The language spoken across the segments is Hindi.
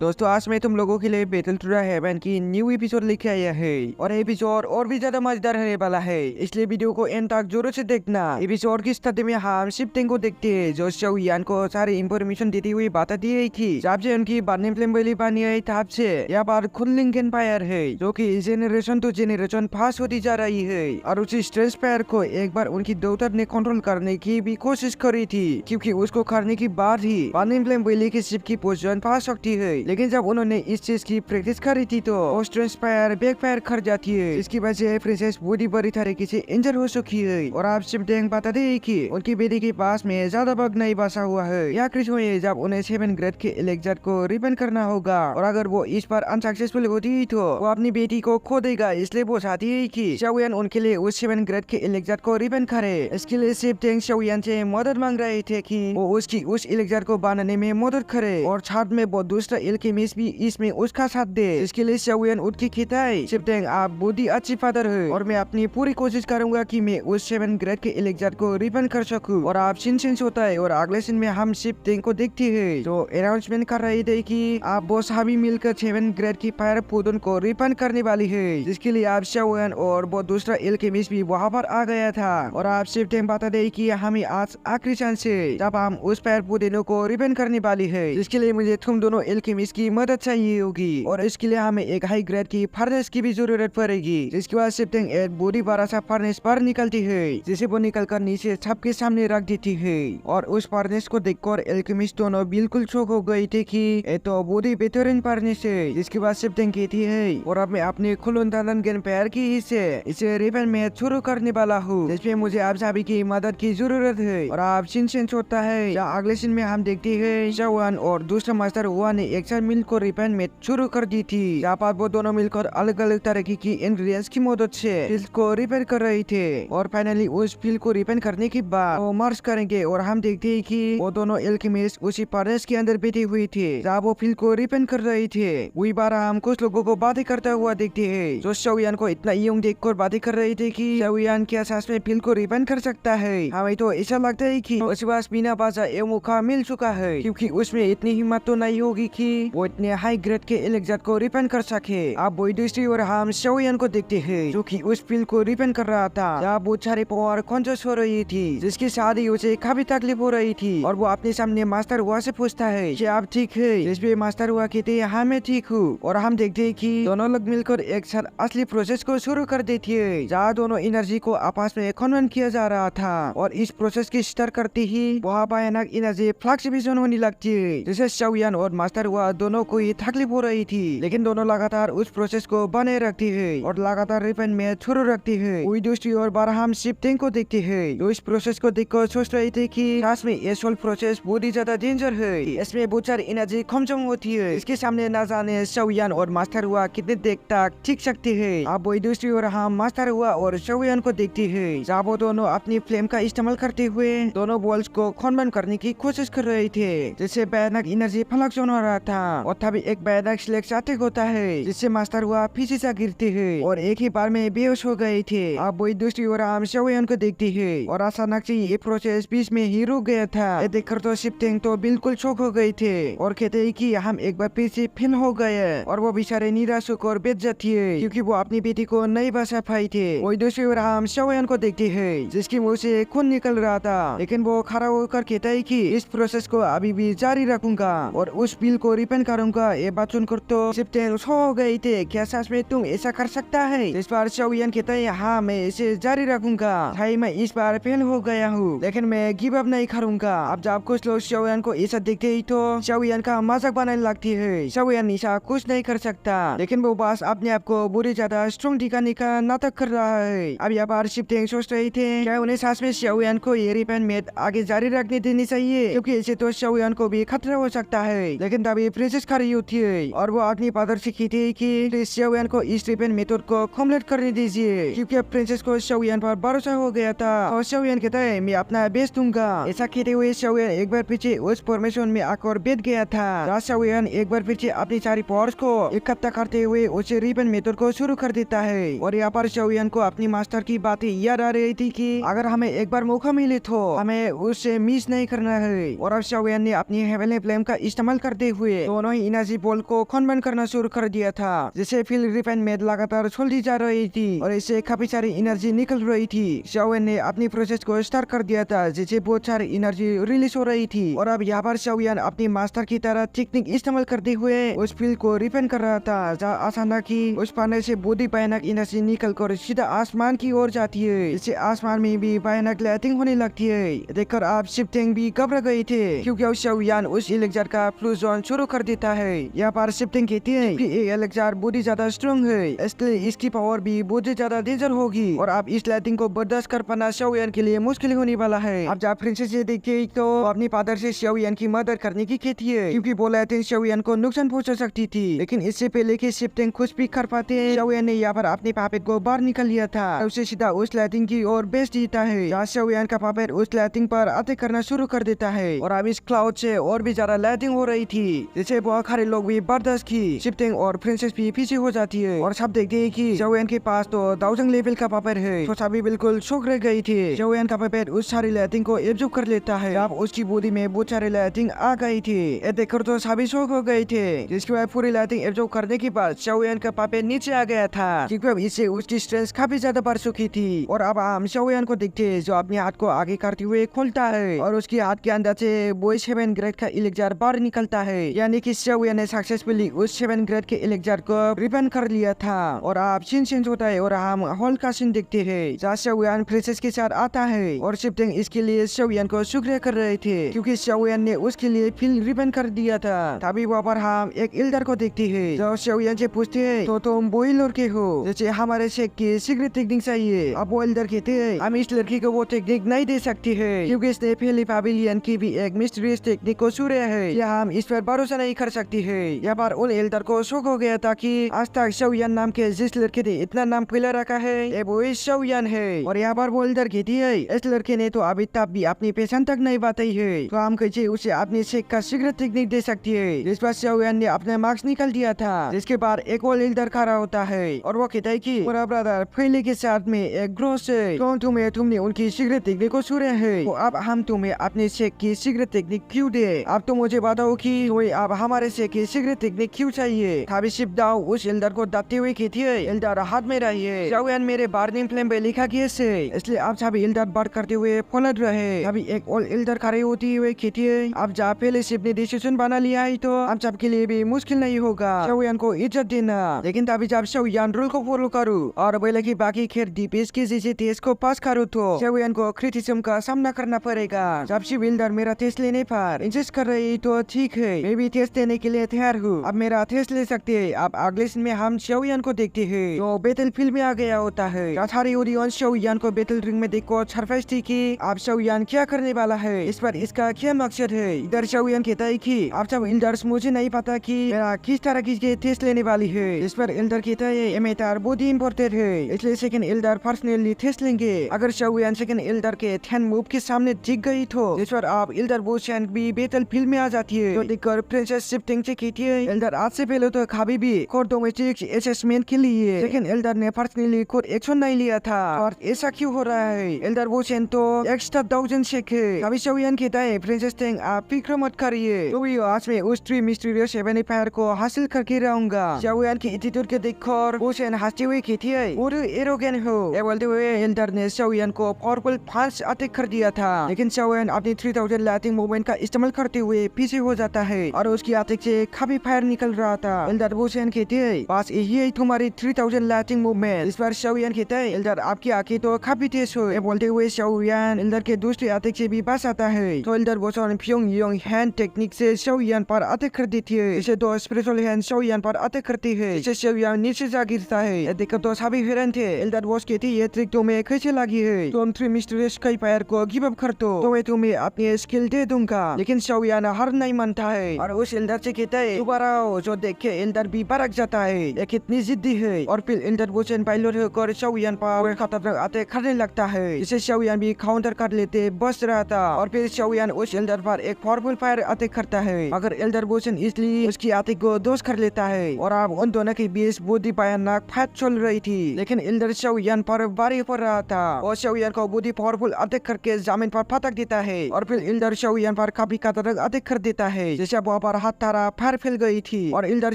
दोस्तों आज मैं तुम लोगों के लिए बैटल टू द हेवन की न्यू एपिसोड लेके आया है और एपिसोड और भी ज्यादा मजेदार रहने वाला है, इसलिए वीडियो को एंड तक जरूर से देखना। एपिसोड की स्टार्टिंग में हम शिफ्टिंग को देखते हैं जो शो यान को सारी इंफॉर्मेशन देती हुई बताती है कि जब से उनकी बर्निंग फ्लेम वाली पानी आई तब से यहाँ पर खुनलिंग एम्पायर है जो कि जेनरेशन टू जेनरेशन पास होती जा रही है और उसी स्ट्रेस फायर को एक बार उनकी डॉटर ने कंट्रोल करने की भी कोशिश करी थी क्योंकि उसको करने के बाद ही बर्निंग फ्लेम वाली की शिप की पोजीशन पा सकती है। लेकिन जब उन्होंने इस चीज की प्रैक्टिस करी थी तो ट्रांसफायर बैकफायर कर जाती है, इसकी वजह से प्रिंसेस बहुत बड़ी तरीके से इंजर हो चुकी है। और आप शिप डेंग बताते हैं कि उनकी बेटी के पास में ज्यादा वक्त नहीं बचा हुआ है। या क्रिस हुए जब उन्हें 7 ग्रेड के एलेक्जेंडर को रिबन करना होगा और अगर वो इस पर अनसक्सेसफुल होती तो वो अपनी बेटी को खो देगा, इसलिए वो चाहती है कि शाओयान उनके लिए उस 7 ग्रेड के एलेक्जेंडर को रिबन करे। इसके लिए शिप डेंग शाओयान से मदद मांग रहे थे कि वो उसकी उस एलेक्जेंडर को बनाने में मदद करे और साथ में वो दूसरा एल्केमिस्ट भी इसमें उसका साथ दे। इसके लिए शाओयान उठ के कहता है शिप डेंग आप बहुत ही अच्छी फादर है और मैं अपनी पूरी कोशिश करूंगा कि मैं उस 7 ग्रेड के एलेक्जेंडर को रिबन कर सकूं। और आप सीन होता है और अगले सीन में हम शिप डेंग को देखते हैं जो अनाउंसमेंट कर रहे थे कि आप वो सभी मिलकर 7 ग्रेड की फायर पुदन को रिबन करने वाली है, जिसके लिए आप शाओयान और वो दूसरा एल्केमिस्ट भी वहाँ पर आ गया था। और आप शिप डेंग बता दे कि हमें आज आखिरी चांस है जब हम उस फायर पुदनों को रिबन करने वाली है, जिसके लिए मुझे तुम दोनों एल्केमिस्ट की मदद चाहिए होगी और इसके लिए हमें एक हाई ग्रेड की फर्नेस की भी जरूरत पड़ेगी। जिसके बाद शिप डेंग एक बड़ी बड़ा सा फर्नेस पर निकलती है जिसे वो निकल कर नीचे सबके सामने रख देती है। और उस फर्नेस को देखकर एल्केमिस्ट दोनों बिल्कुल शॉक हो गई थी कि ये तो बहुत ही बेहतरीन फर्नेस है। जिसके बाद शिप डेंग कहती है और अब मैं अपने खुलन गेन पैर की हिस्से इसे रिबन में शुरू करने वाला हूँ, जिसमें मुझे आप सभी की मदद की जरूरत है। और आप सीन होता है या अगले सीन में हम देखते हैं शाओयान और दूसरा मास्टर हुआ ने एक साथ मिलकर रिबन में शुरू कर दी थी। यहाँ पर वो दोनों मिलकर अलग अलग तरह की इंग्रेडिएंट्स की मदद से फील्ड को रिपेयर कर रहे थे और फाइनली उस फील्ड को रिपेयर करने के बाद वो मर्ज करेंगे। और हम देखते हैं कि वो दोनों एल्केमिस्ट उसी फर्नेस के अंदर बैठे हुए थे जहाँ वो फील्ड को रिपेयर कर रहे थे। वही बार हम कुछ लोगों को बातें करता हुआ देखते हैं जो शाओयान को इतना यंग देखकर बातें कर रहे थे कि शाओयान क्या सच में फील्ड को रिपेयर कर सकता है। हमें तो ऐसा लगता है कि उसके पास बिना बाजा ये मौका मिल चुका है क्योंकि उसमें इतनी हिम्मत तो नहीं होगी कि वो इतने हाई ग्रेड के एलेक्जेंडर को रिपेयर कर सके। आप वही दूसरी और हम शाओयान को देखते हैं जो कि उस फील्ड को रिपेयर कर रहा था जहाँ बहुत सारे पावर कॉन्शियस हो रही थी, जिसकी शादी उसे काफी तकलीफ हो रही थी। और वो अपने सामने मास्टर हुआ से पूछता है कि आप ठीक है, जिसपे मास्टर हुआ कहते हैं हाँ मैं ठीक हूँ। और हम देखते हैं कि दोनों लोग मिलकर एक साथ असली प्रोसेस को शुरू कर देती है जहाँ दोनों एनर्जी को आपस में कन्वर्ट किया जा रहा था। और इस प्रोसेस की स्टार्ट करते ही वहाँ भयानक एनर्जी फ्लक्चुएशन होने लगती है जिससे शाओयान और मास्टर हुआ दोनों को ही तकलीफ हो रही थी, लेकिन दोनों लगातार उस प्रोसेस को बनाए रखती है और लगातार रिपेयर में शुरू रखती है। वही दूसरी और बार हम शिप डेंग को देखते हैं जो इस प्रोसेस को देखकर सोच रहे थे कि सच में ये सोल प्रोसेस बहुत ही ज्यादा डेंजर है, इसमें बहुत सारी एनर्जी कमजोर होती है, इसके सामने न जाने शाओयान और मास्टर हुआ कितने देर तक टिक सकते हैं। अब वही दूसरी और हम मास्टर हुआ और शाओयान को देखते हैं जहाँ वो दोनों अपनी फ्लेम का इस्तेमाल करते हुए दोनों बॉल्स को कन्वर्ट करने की कोशिश कर रहे थे जिससे भयानक एनर्जी फ्लक्चुएशन हो रहा था। और तभी एक भयानक स्लेक्स अटैक होता है जिससे मास्टर हुआ पीछे से गिरते हैं और एक ही बार में बेहोश हो गए थे। अब वही दूसरी ओर हम शाओयान को देखते हैं और अचानक से ये प्रोसेस बीच में ही रुक गया था। ये देखकर तो शिप डेंग तो बिल्कुल शॉक हो गए थे और कहते हैं कि हम एक बार फिर से फेल हो गए। और वो बेचारे निराश होकर बैठ जाती है क्योंकि वो अपनी बेटी को नहीं बचा पाई थे। वही दूसरी ओर हम शाओयान को देखते हैं जिसके मुंह से खून निकल रहा था, लेकिन वो खड़ा होकर कहता है कि इस प्रोसेस को अभी भी जारी रखूंगा और उस बिल को रिपेयर करूंगा। ये बात सुनकर तो शिप डेंग हो गए थे, क्या सच में तुम ऐसा कर सकता है? इस बार शाओयान कहता है हाँ मैं इसे जारी रखूंगा, भाई मैं इस बार फेल हो गया हूँ लेकिन मैं गिव अप नहीं करूंगा। अब जब कुछ लोग शाओयान को ऐसा देखते ही तो शाओयान का मजाक बनाने लगती है। शाओयान ऐसा कुछ नहीं कर सकता, लेकिन वो बस अपने आप को बुरी ज्यादा स्ट्रॉन्ग दिखाने का नाटक कर रहा है। अब यहाँ पर शिप डेंग सोच रहे थे क्या उन्हें सच में शाओयान को ये रिपेयर में आगे जारी रखने देनी चाहिए क्योंकि इसे तो शाओयान को भी खतरा हो सकता है। लेकिन तभी प्रिंसेस खड़ी होती है और वो अपनी फादर से कहती है कि शाओयान को इस रिपेयर मेथड को कंप्लीट करने दीजिए क्योंकि अब प्रिंसेस को शाओयान पर भरोसा हो गया था। और शाओयान कहता है मैं अपना बेस्ट दूंगा। ऐसा कहते हुए शाओयान एक बार पीछे उस फॉर्मेशन में आकर बैठ गया था। शाओयान एक बार पीछे अपनी सारी पावर्स को इकट्ठा करते हुए उसे रिपेयर मेथड को शुरू कर देता है। और यहाँ पर शाओयान को अपनी मास्टर की बातें याद आ रही थी कि अगर हमें एक बार मौका मिले तो हमें उससे मिस नहीं करना है। और अब शाओयान ने अपनी हेवनली फ्लेम का इस्तेमाल करते हुए दोनों ही एनर्जी बॉल को कन्वर्ट करना शुरू कर दिया था, जिससे फील्ड रिफाइनमेंट लगातार चलती जा रही थी और इससे काफी सारी एनर्जी निकल रही थी। शाओयान ने अपनी प्रोसेस को स्टार्ट कर दिया था, जिससे बहुत सारी एनर्जी रिलीज हो रही थी। और अब यहाँ पर शाओयान अपनी मास्टर की तरह टेक्निक इस्तेमाल करते हुए उस फील्ड को रिफाइन कर रहा था, जहाँ अचानक ही उस पानी से बहुत ही भयानक एनर्जी निकल कर सीधा आसमान की ओर जाती है। इससे आसमान में भी भयानक लाइटिंग होने लगती है। देखकर आप शिफ्टिंग भी घबरा गए थे, क्योंकि शाओयान उस एलेक्जार का फ्लू जोन शुरू कर देता है। यहाँ पर शिफ्टिंग कहती है कि ये एलेक्जार बहुत ही ज्यादा स्ट्रॉन्ग है, इसलिए इसकी पावर भी बहुत ही ज्यादा डेंजर होगी और आप इस लाइटिंग को बर्दाश्त कर पाना शाओयान के लिए मुश्किल होने वाला है। अब जब प्रिंसेस ये देखती तो अपनी फादर से शाओयान की मदद करने की कहती है, क्योंकि वो लाइटिंग शाओयान को नुकसान पहुंचा सकती थी। लेकिन इससे पहले कि शिफ्टिंग कुछ भी कर पाते, शाओयान ने यहाँ पर अपने पापेट को बाहर निकल लिया था, उसे सीधा उस लाइटिंग की ओर भेज देता है, जहाँ शाओयान का पापेट उस लाइटिंग पर अटैक करना शुरू कर देता है। और अब इस क्लाउड से और भी ज्यादा लाइटिंग हो रही थी, जिससे बहुत सारे लोग भी बर्दाश्त की। शिफ्टिंग और प्रिंसेस भी पीछे हो जाती है और सब देखते हैं कि शाओयान के पास तो 1000 लेवल का पापेट है, तो सभी बिल्कुल शौक रह गई थी। शाओयान का पापेट उस सारी लाइटिंग को एब्जॉर्ब कर लेता है। अब उसकी बॉडी में बहुत सारी लाइटिंग आ गई थी, ये देखकर तो सभी शौक हो गए थे। जिसके बाद पूरी लाइटिंग एब्जॉर्ब करने के बाद शाओयान का पापेट नीचे आ गया था, क्योंकि अब इससे उसकी स्ट्रेंथ काफी ज्यादा बढ़ चुकी थी। और अब हम शाओयान को देखते हैं, जो अपने हाथ को आगे करते हुए खोलता है और उसके हाथ के अंदर से वो 7 ग्रेड का एलेक्जार बाहर निकलता है, यानी कि शाओयान ने सक्सेसफुली उस 7 ग्रेड के एलेक्जार को रिबन कर लिया था। और आप सीन चेंज होता है और हम हॉल का सीन देखते हैं, जहाँ शाओयान प्रिंसेस के साथ आता है और शिफ्टिंग इसके लिए शाओयान को शुक्रिया कर रहे थे, क्योंकि शाओयान ने उसके लिए फील्ड रिबन कर दिया था। तभी वहाँ पर हम एक एल्डर को देखते हैं, जो शाओयान से पूछते हैं तो तुम वही लड़के हो जैसे हमारे शेख की सीक्रेट टेक्निक चाहिए। अब वो एल्डर कहते हैं हम इस लड़की को वो टेक्निक नहीं दे सकती है, क्योंकि इसने पहले पैविलियन की भी एक मिस्टीरियस टेक्निक को सुना है, या हम इस पर भरोसा नहीं कर सकती है। यहाँ पर उन एल्डर को शौक हो गया था कि आज तक शाओयान नाम के जिस लड़के ने इतना नाम फैला रखा है, ये वही शाओयान है। और यहाँ पर वो एल्डर कहती है इस लड़के ने तो अभी तक भी अपनी पहचान तक नहीं बताई है, तो हम कैसे उसे अपने शेख का सीक्रेट टेक्निक दे सकती है। जिस पर शाओयान ने अपने मार्क्स निकाल दिया था, जिसके बाद एक और एल्डर खड़ा होता है और वो कहता है कि मेरा ब्रदर फैले के साथ में एक ग्रोस है, तो तुमने उनकी सीक्रेट टेक्निक को सुना है, तो अब हम तुम्हें अपने शेख की सीक्रेट टेक्निक क्यों दे। अब तुम मुझे बताओ कि अब हमारे शेख की सीक्रेट टेक्निक क्यों चाहिए। तभी शिप दाओ उस एल्डर को दाते हुए कहती है एल्डर हाथ में रहिए, शाओयान मेरे बर्निंग फ्लेम पे लिखा गया है, इसलिए आप सभी एल्डर बात करते हुए फॉलो रहे। अभी एक और एल्डर खड़े होती हुए कहती है अब जहाँ पहले शिप ने डिसीजन बना लिया है, तो हम सबके लिए भी मुश्किल नहीं होगा शाओयान को इज्जत देना। लेकिन तभी जब शाओयान रूल को फॉलो करूँ और बोले कि बाकी खेल डीपीएस की जैसे टेस्ट को पास करूँ, तो शाओयान को क्रिटिसिज्म का सामना करना पड़ेगा। जब शिप एल्डर मेरा टेस्ट लेने पर इंसिस्ट कर रही तो ठीक है, मैं भी टेस्ट देने के लिए तैयार हूँ, अब मेरा टेस्ट ले सकते हैं। अब अगले सीन में हम शाओयान को देखते हैं, जो बैटल फील्ड में आ गया होता है। सारे ऑडियंस शाओयान को बैटल रिंग में देखकर सरप्राइज थी कि अब शाओयान क्या करने वाला है, इस पर इसका क्या मकसद है। इधर शाओयान कहता है कि अब सब एल्डर्स मुझे नहीं पता कि मेरा किस तरह की टेस्ट लेने वाली है। इस पर एल्डर कहता है ये मैटर बहुत ही इम्पोर्टेंट है, इसलिए सेकंड एल्डर पर्सनली टेस्ट लेंगे। अगर शाओयान सेकंड एल्डर के 10 मूव के सामने जीत गई तो इस पर आप एल्डर वोशन भी बैटल फील्ड में आ जाती है। तो देखकर प्रिंसेस शिफ्टिंग से कहती है एल्डर आज से पहले तो कभी भी कोर डोमेस्टिक असेसमेंट के लिए सेकंड एल्डर ने पर्सनली खुद एक्शन नहीं लिया था, और ऐसा क्यों हो रहा है। एल्डर वोशन तो एक्स्ट्रा 1000 शेख है। तभी शाओयान कहता है प्रिंसेस टेंग आप फिक्र मत करिए, तो आज मैं उस 3 मिस्टीरियस एवेनिफायर को हासिल करके रहूंगा। शाओयान की एटीट्यूड के देखकर वोशन हंसते हुए कहती है और एरोगेंट हो। ये बोलते हुए एल्डर ने शाओयान को पावरफुल पांच अटैक कर दिया था, लेकिन शाओयान अपनी 3000 लाइटिंग मूवमेंट का इस्तेमाल करते हुए पीछे हो जाता है और उसकी अटैक से काफी फायर निकल रहा था। एल्डर वोशन कहते हैं बस यही है तुम्हारी 3000 लाइटिंग मूवमेंट। इस पर शाओयान कहता है एल्डर आपकी आंखें तो काफी तेज हो। ये बोलते हुए शाओयान एल्डर के दूसरे अटैक से भी बच आता है, तो एल्डर वोशन फ्योंग योंग हैंड टेक्निक से शाओयान पर अटैक कर देती है। इसे दो स्पिरिचुअल हैंड शाओयान पर अटैक करती है, इसे शाओयान नीचे जा गिरता है। ये देखकर तो सभी हैरान थे। एल्डर वोश कहती है ये ट्रिक तुम्हें कैसे लगी है, तुम 3 मिस्टीरियस फायर को गिव अप कर दो तो मैं तुम्हें अपनी स्किल दे दूंगा। लेकिन शाओयान हार नहीं मानता है और उस एल्डर से कहता है दोबारा आओ, जो देख के एल्डर भी भड़क जाता है ये कितनी जिद्दी है। और फिर एल्डर वोशन पायलट होकर शाओयान पर खतरनाक अटैक करने लगता है, जिसे शाओयान भी काउंटर कर लेते बच रहा था। और फिर शाओयान उस एल्डर पर एक पावरफुल फायर अटैक करता है, मगर एल्डर वोशन इसलिए उसकी अटैक को दोष कर लेता है। और अब उन दोनों के बीच बहुत ही भयानक फाइट चल रही थी, लेकिन एल्डर शाओयान पर भारी पड़ रहा था और शाओयान को बहुत ही पावरफुल अटैक करके जमीन पर पटक देता है। और फिर एल्डर शाओयान पर काफी खतरनाक अटैक कर देता है, जैसे वहाँ पर तारा फाड़ फैल गई थी और एल्डर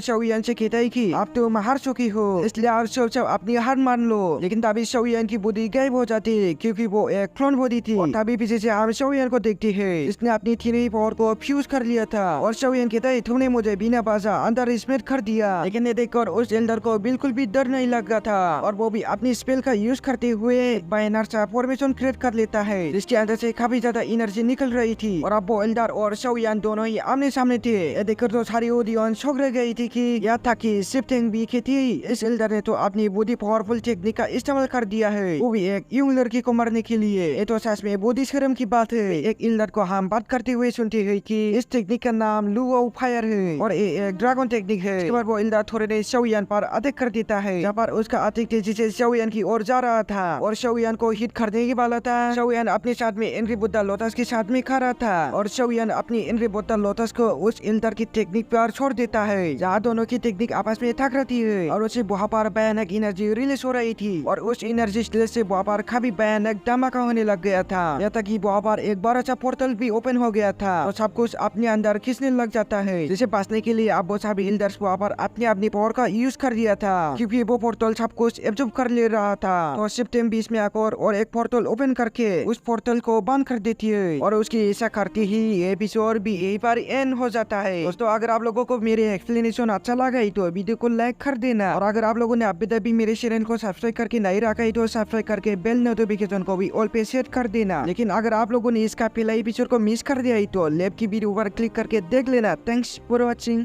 शाओयान से कहता है कि आप तो हार चुकी हो, इसलिए आप सब अपनी हार मान लो। लेकिन तभी शाओयान की बॉडी गायब हो जाती है क्योंकि वो एक क्लोन बॉडी थी। और तभी पीछे से हम शाओयान को देखते हैं, इसने अपनी थ्री पावर को फ्यूज कर लिया था। और शाओयान कहता है तुमने मुझे बिना बाजा अंदर स्मेट कर दिया। लेकिन ये देखकर उस एल्डर को बिल्कुल भी डर नहीं लगा था और वो भी अपनी स्पेल का यूज करते हुए बाइनर सा फॉर्मेशन क्रिएट कर लेता है जिसके अंदर से काफी ज्यादा एनर्जी निकल रही थी। और अब वो एल्डर और शाओयान दोनों ही आमने सामने थे। ये देखकर तो सारी ऑडियंस शॉक रह गई थी कि यह था कि शिफ्टिंग भी की थी। इस एल्डर ने तो अपनी बॉडी पावरफुल टेक्निक का इस्तेमाल कर दिया है, वो भी एक यंग लड़की को मारने के लिए। ये तो सच में बॉडी शर्म की बात है। एक एल्डर को हम बात करते हुए सुनते हैं कि इस टेक्निक का नाम लू ऑफ फायर है और ये एक ड्रैगन टेक्निक है। इसके बाद वो एल्डर थोड़े देर शाओयान पर अटैक कर देता है, जहाँ पर उसका अटैक तेजी से शाओयान की ओर जा रहा था और शाओयान को हिट करने ही वाला था। शाओयान अपने साथ में एनरी बुद्धा लोटस के साथ में खड़ा था और शाओयान अपनी एनरी बुद्धा लोटस को उस एल्डर की टेक्निक पर छोड़ देता है, जहाँ दोनों की टेक्निक आपस में टकराती है और उसे वहाँ पर भयानक एनर्जी रिलीज हो रही थी। और उस एनर्जी से वहाँ पर काफी भयानक धमाका होने लग गया था, यहाँ तक कि वहाँ पर एक बड़ा सा पोर्टल भी ओपन हो गया था और सब कुछ अपने अंदर खींचने लग जाता है। जिसे बचने के लिए अब वो सभी एल्डर्स वहाँ पर अपनी पावर का यूज कर दिया था क्योंकि वो पोर्टल सब कुछ एब्जॉर्ब कर ले रहा था। तो सिस्टम बीच में आकर और एक पोर्टल ओपन करके उस पोर्टल को बंद कर देती है और उसकी ऐसा करती ही एपिसोड भी यही पर एंड हो जाता है। दोस्तों अगर आप लोगों को मेरे एक्सप्लेनेशन अच्छा लगा है तो वीडियो को लाइक कर देना और अगर आप लोगों ने अभी तक भी मेरे चैनल को सब्सक्राइब करके नहीं रखा है तो सब्सक्राइब करके बेल नोटिफिकेशन को भी ऑल पे सेट कर देना। लेकिन अगर आप लोगों ने इसका पहला एपिसोड को मिस कर दिया है तो लेफ्ट की वीडियो पर क्लिक करके देख लेना। Thanks for watching.